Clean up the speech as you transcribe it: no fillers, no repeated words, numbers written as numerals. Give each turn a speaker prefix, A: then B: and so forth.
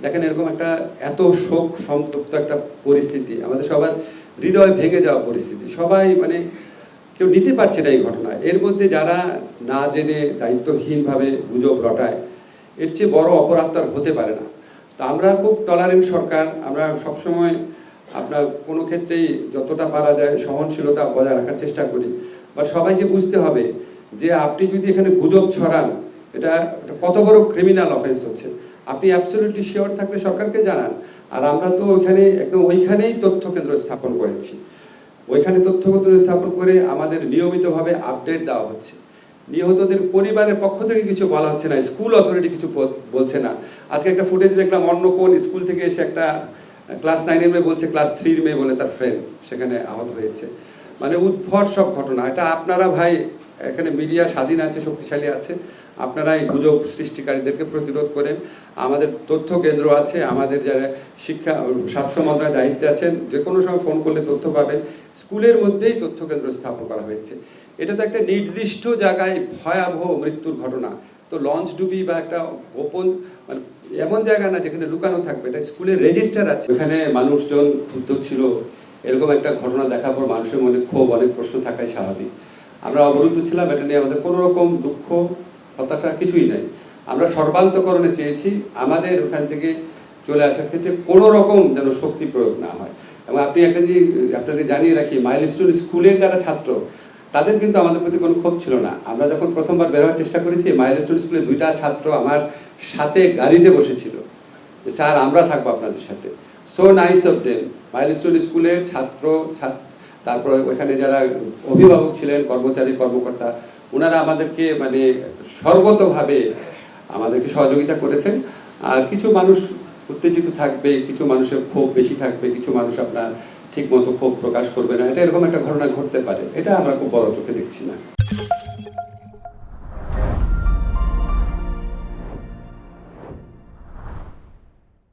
A: দেখেন এরকম একটা এত শোক সন্তপ্ত একটা পরিস্থিতি, আমাদের সবার হৃদয় ভেঙে যাওয়া পরিস্থিতি, সবাই মানে কেউ নিতে পারছে না এই ঘটনা। এর মধ্যে যারা না জেনে দায়িত্বহীনভাবে গুজব রটায়, এর চেয়ে বড় অপরাধ তার হতে পারে না। তো আমরা খুব টলারেন্ট সরকার, আমরা সবসময় আপনার কোনো ক্ষেত্রেই যতটা পারা যায় সহনশীলতা বজায় রাখার চেষ্টা করি। বাট সবাইকে বুঝতে হবে যে আপনি যদি এখানে গুজব ছড়ান, এটা কত বড় ক্রিমিনাল অফেন্স হচ্ছে। আপনি অ্যাবসলিউটলি শিওর থাকলে সরকারকে জানান। আর আমরা তো ওইখানে একদম ওইখানেই তথ্য কেন্দ্র স্থাপন করেছি, ওইখানে তথ্য কেন্দ্র স্থাপন করে আমাদের নিয়মিতভাবে আপডেট দেওয়া হচ্ছে। নিহতদের পরিবারের পক্ষ থেকে কিছু বলা হচ্ছে না, স্কুল অথরিটি কিছু বলছে না। আজকে একটা ফুটেজ দেখলাম, অন্য কোন স্কুল থেকে এসে একটা ক্লাস 9-এর মেয়ে বলছে ক্লাস 3-র মেয়ে বলে তার ফ্রেন্ড সেখানে আহত হয়েছে। মানে উদ্ভট সব ঘটনা। এটা আপনারা ভাই, এখানে মিডিয়া স্বাধীন আছে, শক্তিশালী আছে, আপনারা এই গুজব সৃষ্টিকারীদেরকে প্রতিরোধ করেন। আমাদের তথ্য কেন্দ্র আছে, আমাদের যারা শিক্ষা স্বাস্থ্য মন্ত্রণালয়ের দায়িত্বে আছেন, যে কোনো সময় ফোন করলে তথ্য পাবেন। স্কুলের মধ্যেই তথ্য কেন্দ্র স্থাপন করা হয়েছে। এটা তো একটা নির্দিষ্ট জায়গায় ভয়াবহ মৃত্যুর ঘটনা। তো লঞ্চ ডুবি বা একটা গোপন মানে এমন জায়গা না যেখানে লুকানো থাকবে, এটা স্কুলের রেজিস্টার আছে, এখানে মানুষজন ক্ষুব্ধ ছিল। এরকম একটা ঘটনা দেখার পর মানুষের মনে ক্ষোভ, অনেক প্রশ্ন থাকাই স্বাভাবিক। আমরা অবরুদ্ধ ছিলাম, এটা নিয়ে আমাদের কোনো রকম দুঃখ হতাশা কিছুই নাই। আমরা সর্বান্তকরণে চেয়েছি আমাদের ওখান থেকে চলে আসার ক্ষেত্রে কোনো রকম যেন শক্তি প্রয়োগ না হয়। এবং আপনি একটা জিনিস আপনাদের জানিয়ে রাখি, মাইলস্টোন স্কুলের যারা ছাত্র, তাদের কিন্তু আমাদের প্রতি কোনো ক্ষোভ ছিল না। আমরা যখন প্রথমবার বের হওয়ার চেষ্টা করেছি, মাইলস্টোন স্কুলে 2টা ছাত্র আমার সাথে গাড়িতে বসেছিল, স্যার আমরা থাকবো আপনাদের সাথে। So nice of them. Milestone স্কুলের ছাত্র, তারপর ওইখানে যারা অভিভাবক ছিলেন, কর্মচারী কর্মকর্তা, ওনারা আমাদেরকে মানে সর্বতভাবে আমাদেরকে সহযোগিতা করেছেন। আর কিছু মানুষ উত্তেজিত থাকবে, কিছু মানুষের ক্ষোভ বেশি থাকবে, কিছু মানুষ আপনার ঠিক মতো ক্ষোভ প্রকাশ করবে না, এটা এরকম একটা ঘটনা ঘটতে পারে, এটা আমরা খুব বড় চোখে দেখছি না।